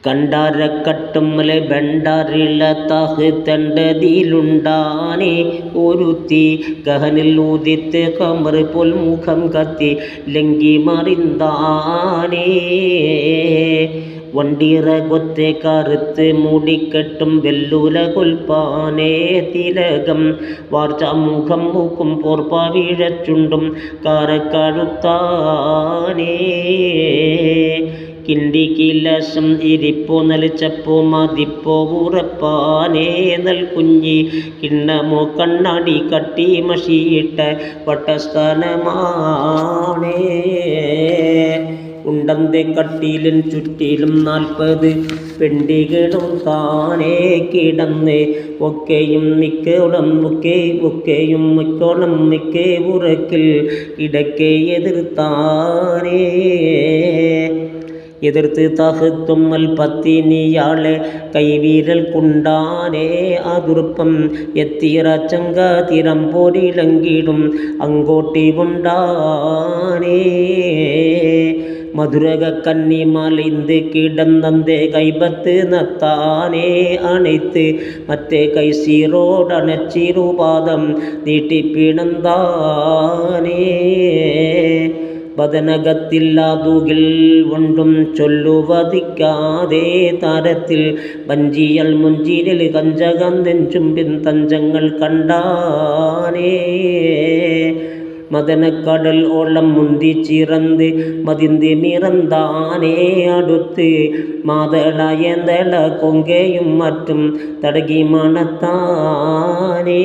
കണ്ടാരക്കട്ടുമ്മലെ ബണ്ടാറിള്ള താഹ് തണ്ടതിലുണ്ടാനേ ഒരുത്തി ഗഹനിൽ ഊതിത്ത് കമർ പോൽ മുഖം കത്തി ലങ്കി മറിന്താനേ വണ്ടിറ കൊത്തെ കറുത്ത് മൂടിക്കെട്ടും വെല്ലുല കൊൽപ്പാനേ തിലകം വാർച്ച മുഖം മൂക്കും പോർപ്പാവിഴച്ചുണ്ടും കാരക്കഴുത്താനേ കിണ്ടി കിലശം ഇരിപ്പോ നലിച്ചപ്പോ മതിപ്പോ ഉറപ്പാനേ നൽകുഞ്ഞി കിണ്ണമോ കണ്ണാടി കട്ടി മഷിയിട്ട വട്ടസ്ഥാനമാണേ ഉണ്ടന്റെ കട്ടിയിലും ചുറ്റിലും 40 പെണ്ടികളും താനേ കിടന്ന് ഒക്കെയും മിക്കോളം ഒക്കെയും മിക്കോളം മിക്കേ ഉറക്കിൽ കിടക്കെ എതിർത്താനേ എതിർത്ത് തഹത്തുമ്മൽ പത്തിനിയാളെ കൈവീരൽ കുണ്ടാനേ അതുർപ്പം എത്തിറ ചങ്കാതിരം പോരിലങ്കിടും അങ്ങോട്ടി ഉണ്ടാനേ മധുരക കന്നിമലിന്ത് കിടന്നന്തേ കൈബത്ത് നത്താനേ അണൈത്ത് മറ്റേ കൈസീറോടണച്ചിരുപാദം നീട്ടിപ്പിണന്താനേ ബദനകത്തില്ലാതുകിൽ ഒണ്ടും ചൊല്ലുവതിക്കാതെ താരത്തിൽ വഞ്ചിയൽ മുഞ്ചിരിൽ കഞ്ചകം നെഞ്ചുമ്പിൻ തഞ്ചങ്ങൾ കണ്ടാനേ മദനക്കടൽ ഓളം മുന്തി ചിറന്ന് മതിന്തി നിറന്താനേ അടുത്ത് മാതളയന്തള കൊങ്കയും മറ്റും തടകി മണത്താനേ